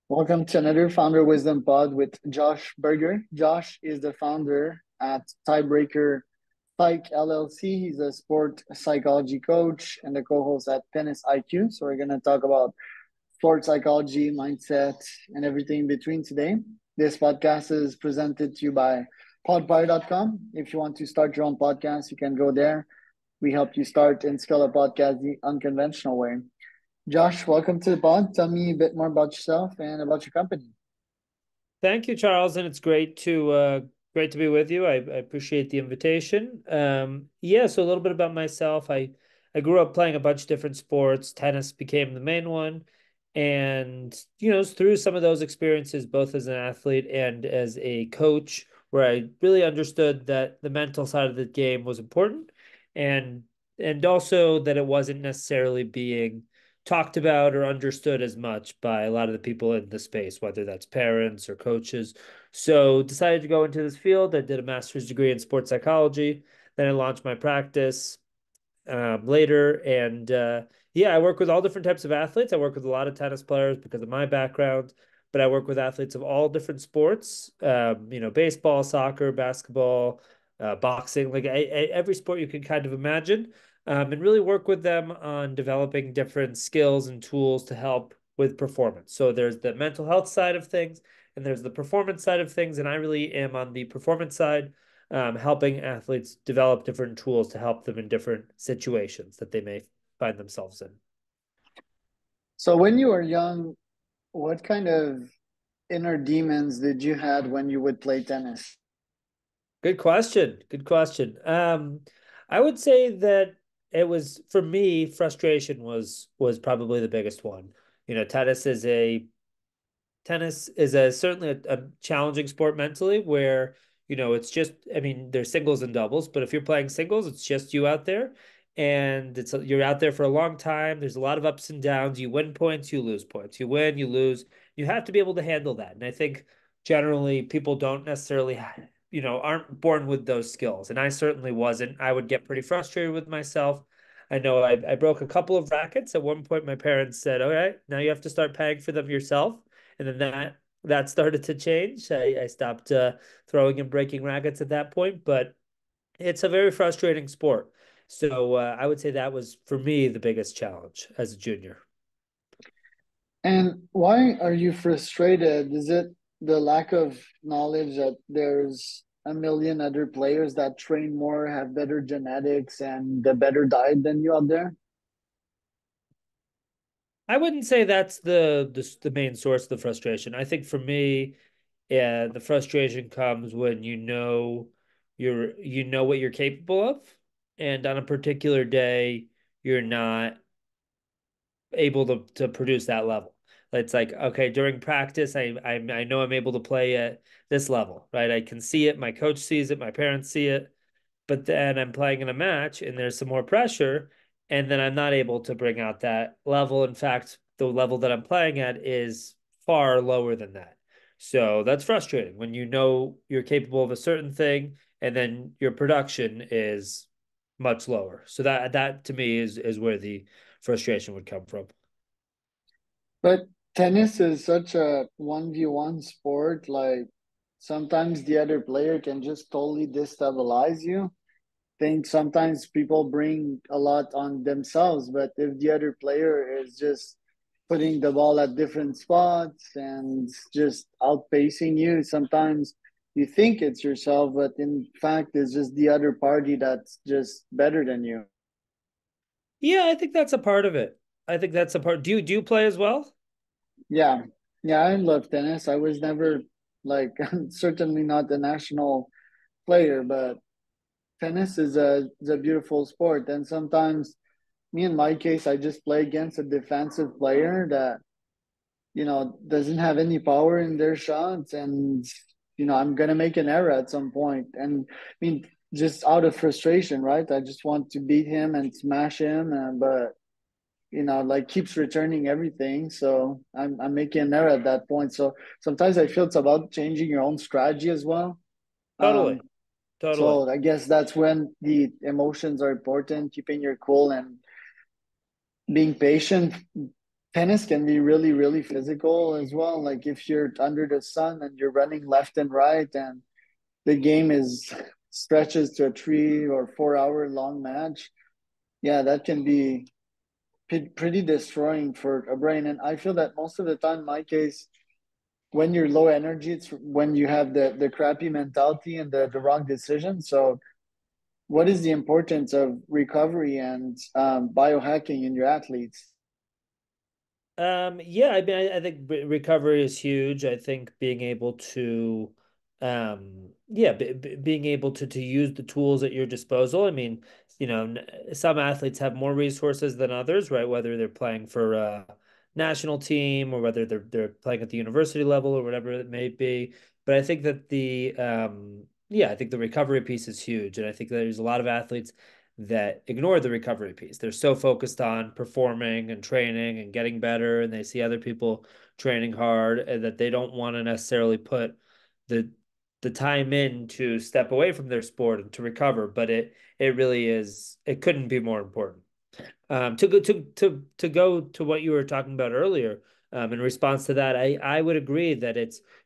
Welcome to another Founder Wisdom Pod with Josh Berger. Josh is the founder at Tiebreaker Psych LLC. He's a sport psychology coach and the co-host at Tennis IQ. So we're going to talk about sport psychology, mindset, and everything in between today. This podcast is presented to you by podpire.com. If you want to start your own podcast, you can go there. We help you start and scale a podcast the unconventional way. Josh, welcome to the pod. Tell me a bit more about yourself and about your company. Thank you, Charles, and it's great to be with you. I appreciate the invitation. So a little bit about myself. I grew up playing a bunch of different sports. Tennis became the main one, and through some of those experiences, both as an athlete and as a coach, where I really understood that the mental side of the game was important, and and also that it wasn't necessarily being talked about or understood as much by a lot of the people in the space, whether that's parents or coaches. So decided to go into this field. I did a master's degree in sports psychology. Then I launched my practice later. I work with all different types of athletes. I work with a lot of tennis players because of my background, but I work with athletes of all different sports, baseball, soccer, basketball, boxing, every sport you can kind of imagine, and really work with them on developing different skills and tools to help with performance. So there's the mental health side of things, and there's the performance side of things. And I really am on the performance side, helping athletes develop different tools to help them in different situations that they may find themselves in. So, when you were young, what kind of inner demons did you had when you would play tennis? Good question. Good question. I would say that it was for me, frustration was probably the biggest one. You know, tennis is a certainly a challenging sport mentally where, it's just, I mean, there's singles and doubles, but if you're playing singles, it's just you out there and you're out there for a long time. There's a lot of ups and downs. You win points, you lose points. You win, you lose. You have to be able to handle that. And I think generally people don't necessarily, aren't born with those skills. And I certainly wasn't. I would get pretty frustrated with myself. I know I broke a couple of rackets. At one point, my parents said, "All right, now you have to start paying for them yourself." And then that started to change. I stopped throwing and breaking rackets at that point, but it's a very frustrating sport. So I would say that was for me the biggest challenge as a junior. And why are you frustrated? Is it the lack of knowledge that there's a million other players that train more, have better genetics, and a better diet than you out there? I wouldn't say that's the main source of the frustration. I think for me, yeah, the frustration comes when you know what you're capable of, and on a particular day, you're not able to produce that level. It's like, okay, during practice, I know I'm able to play at this level, right? I can see it, my coach sees it, my parents see it, but then I'm playing in a match and there's some more pressure, and then I'm not able to bring out that level. In fact, the level that I'm playing at is far lower than that. So that's frustrating when you know you're capable of a certain thing and then your production is much lower. So that to me is where the frustration would come from. But tennis is such a 1v1 sport. Like sometimes the other player can just totally destabilize you. Think sometimes people bring a lot on themselves, but if the other player is just putting the ball at different spots and just outpacing you, sometimes you think it's yourself, but in fact, it's just the other party that's just better than you. Yeah, I think that's a part of it. I think that's a part. Do you play as well? Yeah, yeah, I love tennis. I was never like certainly not the national player, but tennis is a beautiful sport, and sometimes me in my case, I just play against a defensive player that, doesn't have any power in their shots. And, I'm going to make an error at some point. And I mean, just out of frustration, right? I just want to beat him and smash him. But, like keeps returning everything. So I'm making an error at that point. So sometimes I feel it's about changing your own strategy as well. Totally, Um, totally. so I guess that's when the emotions are important, keeping your cool and being patient. Tennis can be really, really physical as well. Like if you're under the sun and you're running left and right, and the game is stretches to a 3 or 4 hour long match, yeah, that can be pretty destroying for a brain. And I feel that most of the time, in my case, when you're low energy, it's when you have the crappy mentality and the wrong decision. So, what is the importance of recovery and biohacking in your athletes? Yeah, I mean, I think recovery is huge. I think being able to, yeah, being able to use the tools at your disposal. I mean, some athletes have more resources than others, right? Whether they're playing for a national team or whether they're playing at the university level or whatever it may be. But I think that yeah, I think the recovery piece is huge, and I think there's a lot of athletes that ignore the recovery piece. They're so focused on performing and training and getting better, and they see other people training hard, and that they don't want to necessarily put the the time in to step away from their sport and to recover. But it really is. It couldn't be more important. To go to what you were talking about earlier. In response to that, I would agree that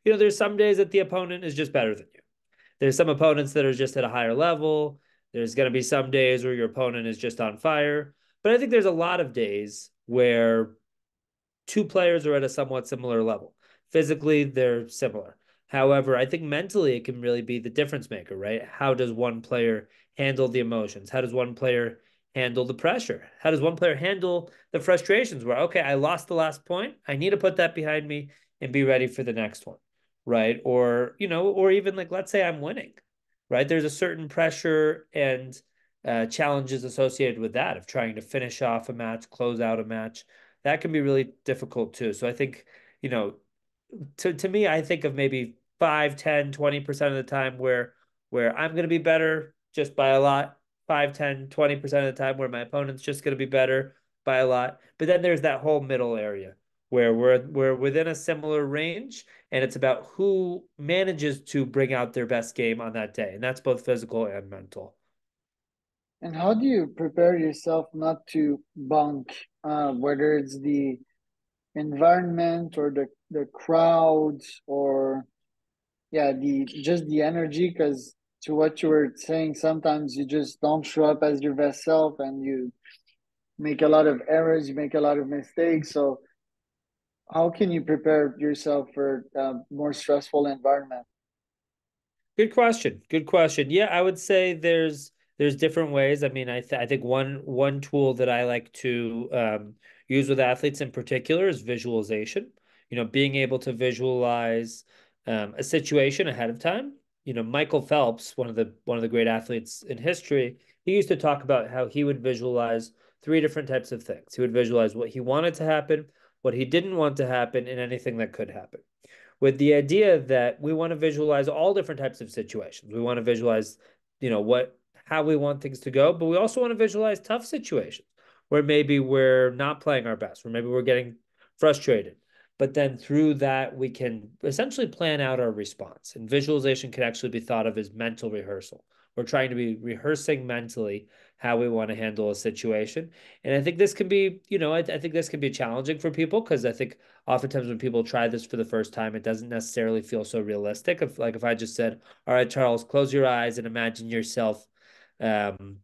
there's some days that the opponent is just better than you. There's some opponents that are just at a higher level. There's going to be some days where your opponent is just on fire. But I think there's a lot of days where two players are at a somewhat similar level. Physically, they're similar. However, I think mentally it can really be the difference maker, right? How does one player handle the emotions? How does one player handle the pressure? How does one player handle the frustrations where, okay, I lost the last point. I need to put that behind me and be ready for the next one, right? Or even like, let's say I'm winning, right? There's a certain pressure and challenges associated with that of trying to finish off a match, close out a match. That can be really difficult too. So I think, you know, to me, I think of maybe 5, 10, 20% of the time where I'm going to be better just by a lot. 5, 10, 20% of the time where my opponent's just going to be better by a lot. But then there's that whole middle area where we're within a similar range, and it's about who manages to bring out their best game on that day. And that's both physical and mental. And how do you prepare yourself not to bunk, whether it's the environment or the crowds or yeah, the just the energy? Because to what you were saying, sometimes you just don't show up as your best self, and you make a lot of errors, you make a lot of mistakes. So how can you prepare yourself for a more stressful environment? Good question. Good question. Yeah, I would say there's different ways. I mean, I think one tool that I like to use with athletes in particular is visualization. Being able to visualize a situation ahead of time. Michael Phelps, one of the great athletes in history, he used to talk about how he would visualize three different types of things. He would visualize what he wanted to happen, what he didn't want to happen, and anything that could happen, with the idea that we want to visualize all different types of situations. We want to visualize, what how we want things to go, but we also want to visualize tough situations where maybe we're not playing our best, where maybe we're getting frustrated. But then through that, we can essentially plan out our response. And visualization can actually be thought of as mental rehearsal. We're trying to be rehearsing mentally how we want to handle a situation. And I think this can be, I think this can be challenging for people because I think oftentimes when people try this for the first time, it doesn't necessarily feel so realistic. If I just said, "All right, Charles, close your eyes and imagine yourself, um,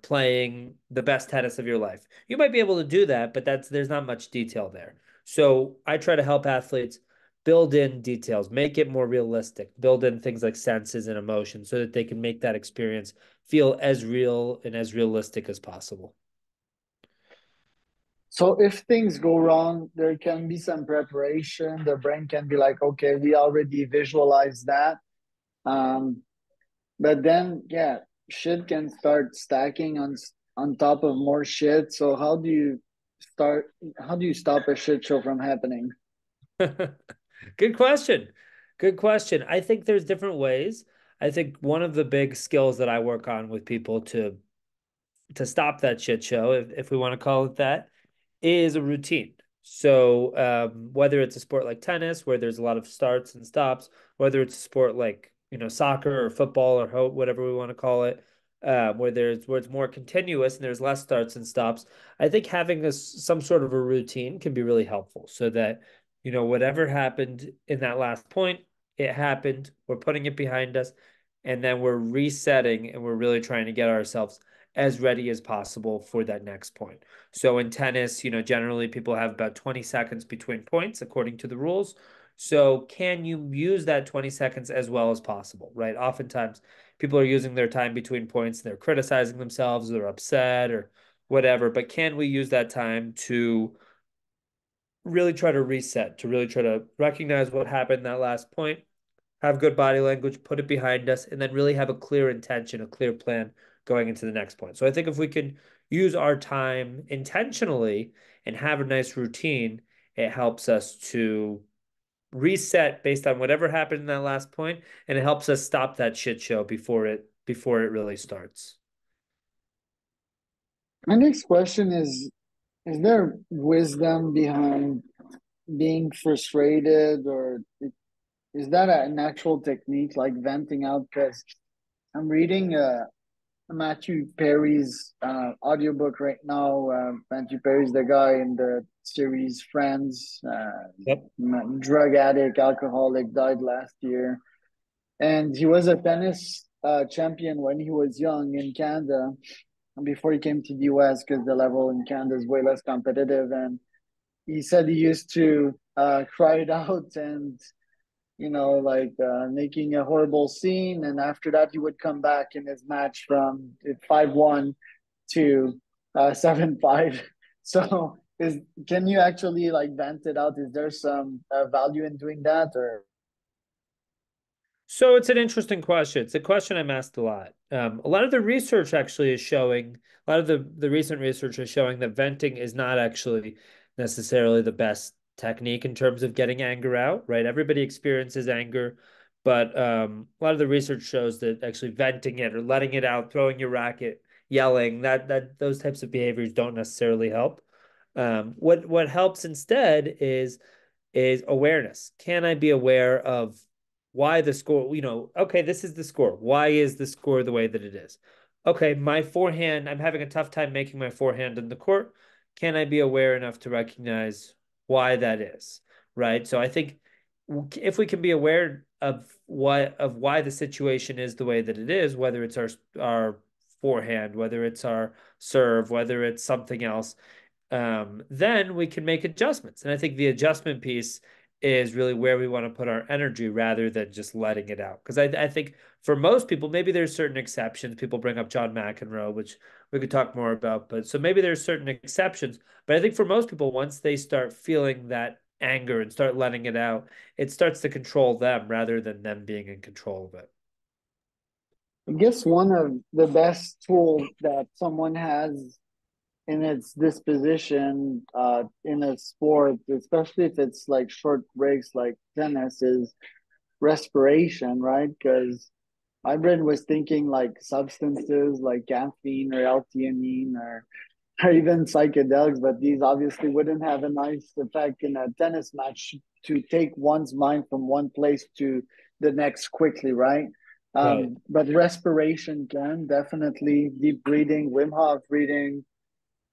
playing the best tennis of your life," you might be able to do that, but there's not much detail there. So I try to help athletes build in details, make it more realistic, build in things like senses and emotions so that they can make that experience feel as real and as realistic as possible. So if things go wrong, there can be some preparation. The brain can be like, okay, we already visualized that. Um, but then, yeah, shit can start stacking on top of more shit. So start? How do you stop a shit show from happening? Good question. Good question. I think there's different ways. I think one of the big skills that I work on with people to stop that shit show, if we want to call it that, is a routine. So whether it's a sport like tennis, where there's a lot of starts and stops, whether it's a sport like soccer or football or whatever we want to call it, where it's more continuous and there's less starts and stops. I think having some sort of a routine can be really helpful so that, whatever happened in that last point, it happened. We're putting it behind us, and then we're resetting and we're really trying to get ourselves as ready as possible for that next point. So in tennis, generally people have about 20 seconds between points according to the rules. So can you use that 20 seconds as well as possible, right? Oftentimes people are using their time between points, they're criticizing themselves, they're upset or whatever, but can we use that time to really try to reset, to really try to recognize what happened in that last point, have good body language, put it behind us, and then really have a clear intention, a clear plan going into the next point. So I think if we can use our time intentionally and have a nice routine, it helps us to reset based on whatever happened in that last point, and it helps us stop that shit show before it really starts. My next question is there wisdom behind being frustrated, or is that a natural technique like venting out? Because I'm reading Matthew Perry's audiobook right now. Matthew Perry's the guy in the series Friends, Yep. drug addict, alcoholic, died last year. And he was a tennis champion when he was young in Canada before he came to the US because the level in Canada is way less competitive. And he said he used to cry it out and like making a horrible scene. And after that, he would come back in his match from 5-1 to 7-5. So can you actually like vent it out? Is there some value in doing that, or So it's an interesting question. It's a question I'm asked a lot. A lot of the research actually is showing, a lot of the recent research is showing that venting is not actually necessarily the best technique in terms of getting anger out, right? Everybody experiences anger, but a lot of the research shows that actually venting it or letting it out, throwing your racket, yelling, that those types of behaviors don't necessarily help. What helps instead is awareness. Can I be aware of why the score, okay, this is the score. Why is the score the way that it is? Okay, my forehand, I'm having a tough time making my forehand in the court. Can I be aware enough to recognize why that is? Right? So I think if we can be aware of why the situation is the way that it is, whether it's our forehand, whether it's our serve, whether it's something else, then we can make adjustments. And I think the adjustment piece is really where we want to put our energy rather than just letting it out. Because I think for most people, maybe there's certain exceptions. People bring up John McEnroe, which we could talk more about. But so maybe there's certain exceptions. But I think for most people, once they start feeling that anger and start letting it out, it starts to control them rather than them being in control of it. I guess one of the best tools that someone has in its disposition in a sport, especially if it's like short breaks like tennis, is respiration, right? Because my brain was thinking like substances like caffeine or L-theanine or even psychedelics, but these obviously wouldn't have a nice effect in a tennis match to take one's mind from one place to the next quickly, right? Right. But respiration can definitely deep breathing, Wim Hof breathing,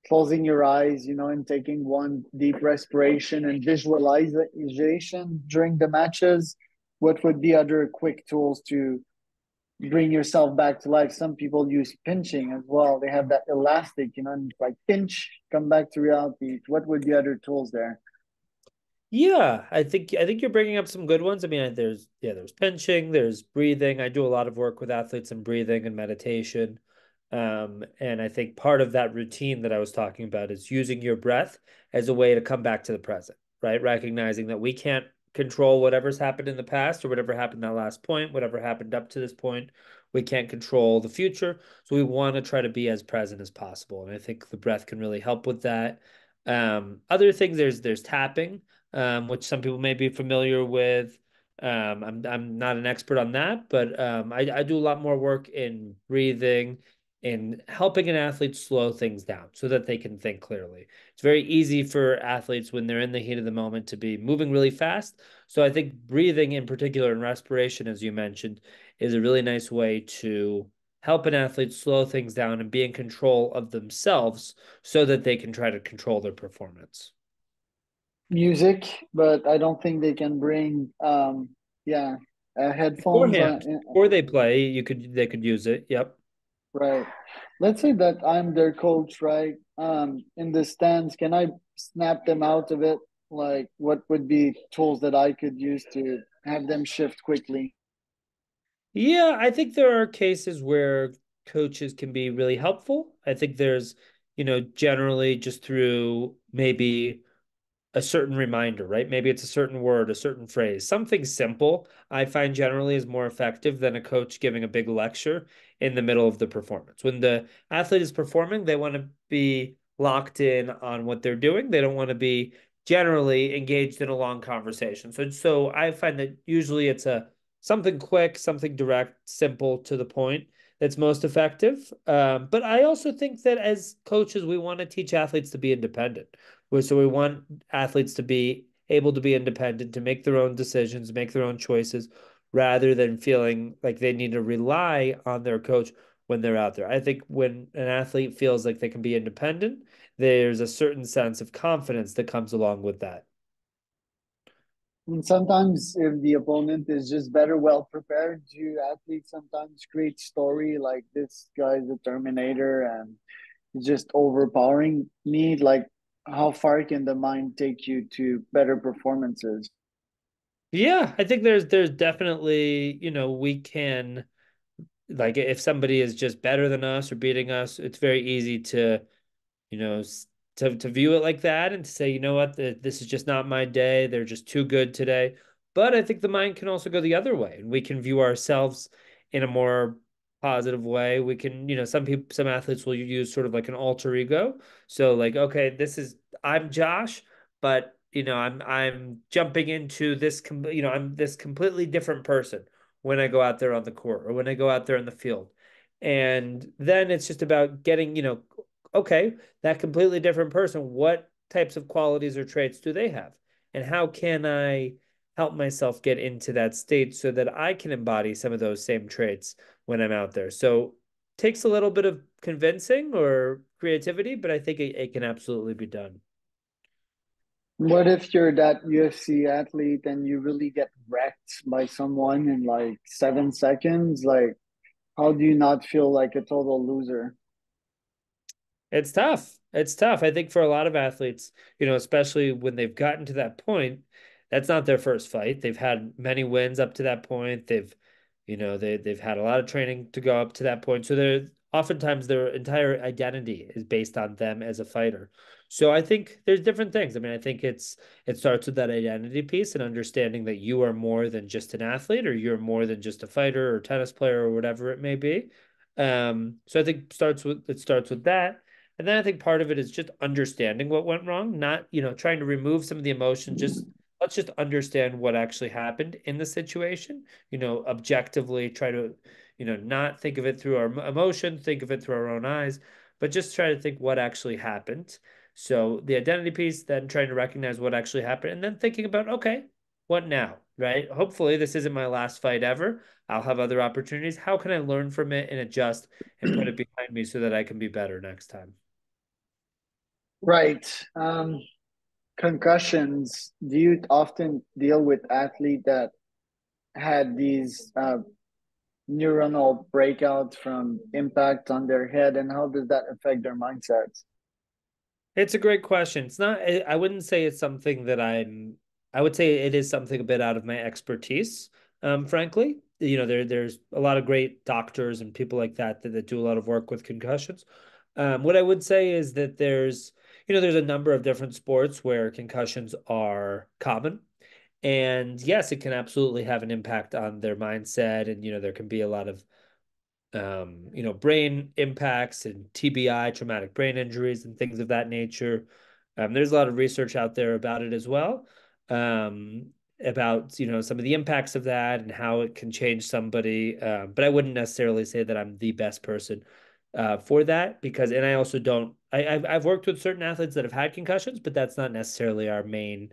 closing your eyes, and taking one deep respiration and visualization during the matches. What would be other quick tools to bring yourself back to life? Some people use pinching as well. They have that elastic, and like pinch, come back to reality. What would be other tools there? Yeah, I think you're bringing up some good ones. I mean, there's pinching, there's breathing. I do a lot of work with athletes in breathing and meditation. And I think part of that routine that I was talking about is using your breath as a way to come back to the present, right? Recognizing that we can't control whatever's happened in the past or whatever happened that last point, whatever happened up to this point. We can't control the future. So we want to try to be as present as possible. And I think the breath can really help with that. Other things, there's tapping, which some people may be familiar with. I'm not an expert on that, but I do a lot more work in breathing, in helping an athlete slow things down so that they can think clearly. It's very easy for athletes when they're in the heat of the moment to be moving really fast. So I think breathing in particular and respiration, as you mentioned, is a really nice way to help an athlete slow things down and be in control of themselves so that they can try to control their performance. Music, but I don't think they can bring yeah, headphones Beforehand, on. before they play, they could use it. Yep. Right. Let's say that I'm their coach, right? In the stands, can I snap them out of it? Like, what would be tools that I could use to have them shift quickly? Yeah, I think there are cases where coaches can be really helpful. I think there's, generally just through maybe a certain reminder, right? Maybe it's a certain word, a certain phrase, something simple, I find generally is more effective than a coach giving a big lecture in the middle of the performance. When the athlete is performing, they want to be locked in on what they're doing. They don't want to be generally engaged in a long conversation. So I find that usually it's a something quick, something direct, simple, to the point that's most effective. But I also think that as coaches, we want to teach athletes to be independent. So we want athletes to be able to be independent, to make their own decisions, make their own choices, rather than feeling like they need to rely on their coach when they're out there. I think when an athlete feels like they can be independent, there's a certain sense of confidence that comes along with that. And sometimes, if the opponent is just better, well prepared, do athletes sometimes create story like this guy's a Terminator and he's just overpowering me? Like, how far can the mind take you to better performances? Yeah, I think there's definitely, we can, like, if somebody is just better than us or beating us, it's very easy to, you know, to view it like that and to say, you know what, this is just not my day. They're just too good today. But I think the mind can also go the other way, and we can view ourselves in a more positive way. We can, some athletes will use sort of like an alter ego. So like, okay, I'm Josh, but I'm jumping into this, I'm this completely different person when I go out there on the court or when I go out there in the field. And then it's just about getting, okay, that completely different person, what types of qualities or traits do they have? And how can I help myself get into that state so that I can embody some of those same traits when I'm out there? So it takes a little bit of convincing or creativity, but I think it can absolutely be done. What if you're that UFC athlete and you really get wrecked by someone in like 7 seconds? Like, how do you not feel like a total loser? It's tough. It's tough. I think for a lot of athletes, especially when they've gotten to that point, that's not their first fight. They've had many wins up to that point. They've had a lot of training to go up to that point. So they're oftentimes their entire identity is based on them as a fighter. So I think there's different things. I mean, I think it starts with that identity piece and understanding that you are more than just an athlete or you're more than just a fighter or tennis player or whatever it may be. So I think it starts with that. And then I think part of it is just understanding what went wrong, not, trying to remove some of the emotion. Just let's just understand what actually happened in the situation, objectively try to, not think of it through our emotion, think of it through our own eyes, but just try to think what actually happened. So the identity piece, then trying to recognize what actually happened, and then thinking about, okay, what now, right? Hopefully this isn't my last fight ever. I'll have other opportunities. How can I learn from it and adjust and put it behind me so that I can be better next time? Right. Concussions. Do you often deal with athletes that had these neuronal breakouts from impact on their head, and how does that affect their mindsets? It's a great question. It's not, I wouldn't say it's something that I would say it is something a bit out of my expertise, frankly. There's a lot of great doctors and people like that do a lot of work with concussions. What I would say is that there's a number of different sports where concussions are common. And yes, it can absolutely have an impact on their mindset. And, there can be a lot of brain impacts and TBI, traumatic brain injuries, and things of that nature. There's a lot of research out there about it as well, about some of the impacts of that and how it can change somebody. But I wouldn't necessarily say that I'm the best person for that and I also don't. I've worked with certain athletes that have had concussions, but that's not necessarily our main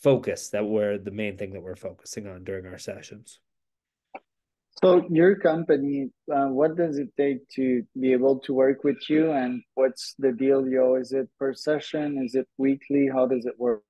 focus. That we're the main thing that we're focusing on during our sessions. So your company, what does it take to be able to work with you, and what's the deal, yo? Is it per session? Is it weekly? How does it work?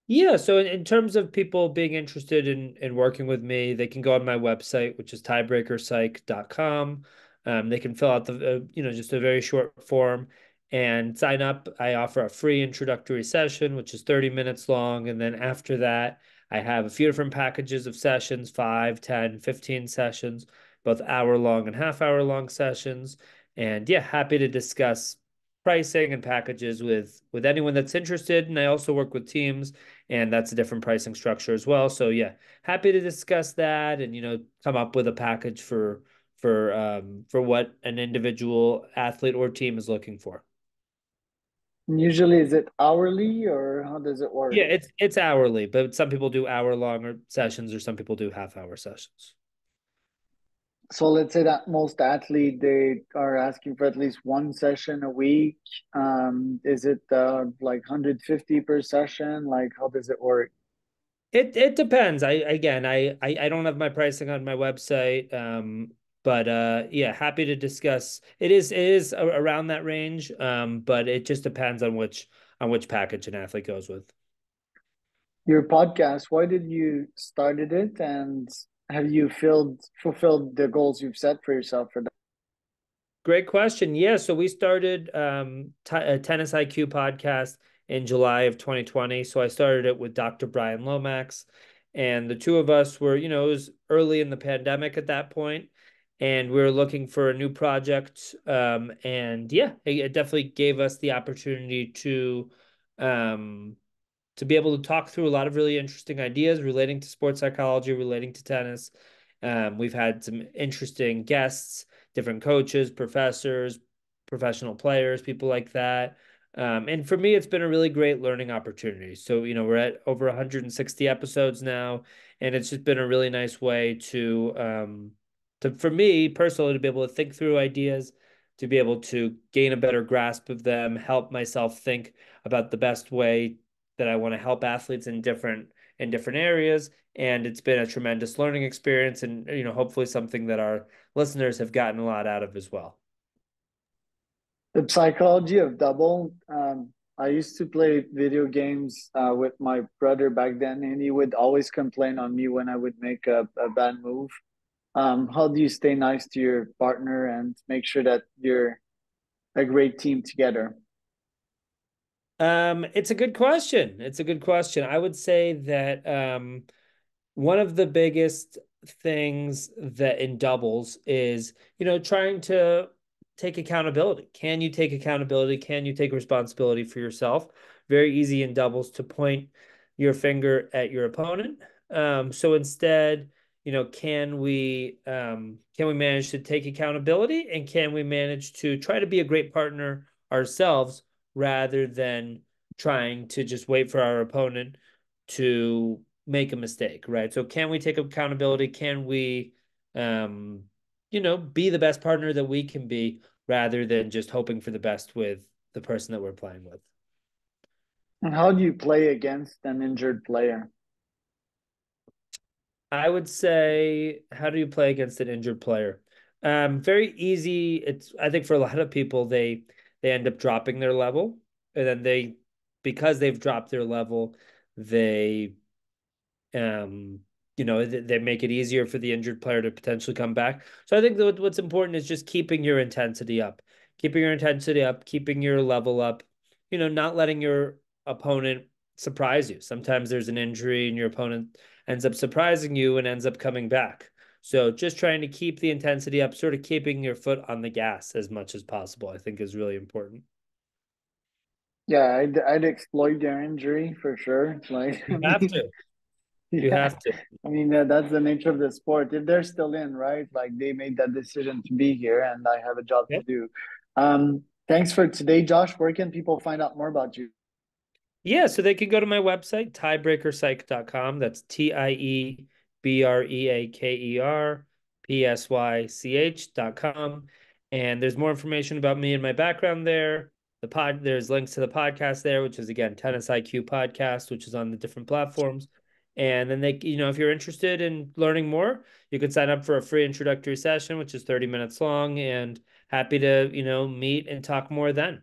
Yeah, so in terms of people being interested in working with me, they can go on my website, which is tiebreakerpsych.com. They can fill out just a very short form and sign up. I offer a free introductory session, which is 30 minutes long. And then after that, I have a few different packages of sessions, 5, 10, 15 sessions, both hour long and half-hour long sessions. And yeah, happy to discuss pricing and packages with anyone that's interested. And I also work with teams, and that's a different pricing structure as well. So yeah, happy to discuss that and come up with a package for what an individual athlete or team is looking for. And usually, is it hourly or how does it work? Yeah, it's hourly, but some people do hour longer sessions or some people do half-hour sessions. So let's say that most athlete they are asking for at least one session a week. Is it like 150 per session? Like how does it work? It depends. I don't have my pricing on my website. But yeah, happy to discuss. It is around that range. But it just depends on which package an athlete goes with. Your podcast, why did you started it, and have you fulfilled the goals you've set for yourself for that? Great question. Yeah, so we started a Tennis IQ podcast in July of 2020. So I started it with Dr. Brian Lomax, and the two of us were, it was early in the pandemic at that point, and we were looking for a new project. And yeah, it definitely gave us the opportunity um, to be able to talk through a lot of really interesting ideas relating to sports psychology, relating to tennis. We've had some interesting guests, different coaches, professors, professional players, people like that. And for me, it's been a really great learning opportunity. So, we're at over 160 episodes now, and it's just been a really nice way for me personally, to be able to think through ideas, to be able to gain a better grasp of them, help myself think about the best way that I want to help athletes in different areas. And it's been a tremendous learning experience, and hopefully something that our listeners have gotten a lot out of as well. The psychology of double. I used to play video games with my brother back then, and he would always complain on me when I would make a bad move. How do you stay nice to your partner and make sure that you're a great team together? It's a good question. It's a good question. I would say that one of the biggest things that in doubles is, trying to take accountability. Can you take accountability? Can you take responsibility for yourself? Very easy in doubles to point your finger at your opponent. So instead, can we manage to take accountability, and can we manage to try to be a great partner ourselves rather than trying to just wait for our opponent to make a mistake, right? So can we take accountability? Can we, be the best partner that we can be rather than just hoping for the best with the person that we're playing with? And how do you play against an injured player? I would say, how do you play against an injured player? Very easy. I think for a lot of people, they end up dropping their level, and then because they've dropped their level, they um, they make it easier for the injured player to potentially come back. So I think that what's important is just keeping your intensity up, keeping your level up, not letting your opponent surprise you. Sometimes there's an injury and your opponent ends up surprising you and ends up coming back. So just trying to keep the intensity up, sort of keeping your foot on the gas as much as possible, I think is really important. Yeah, I'd exploit their injury for sure. Like, I You have mean, to. You yeah, have to. I mean that's the nature of the sport. If they're still in, right? Like they made that decision to be here, and I have a job to Yep. do. Thanks for today, Josh. Where can people find out more about you? Yeah, so they can go to my website, tiebreakerpsych.com. That's tiebreakerpsych.com. And there's more information about me and my background there. There's links to the podcast there, which is again Tennis IQ podcast, which is on the different platforms. And then if you're interested in learning more, you can sign up for a free introductory session, which is 30 minutes long, and happy to, meet and talk more then.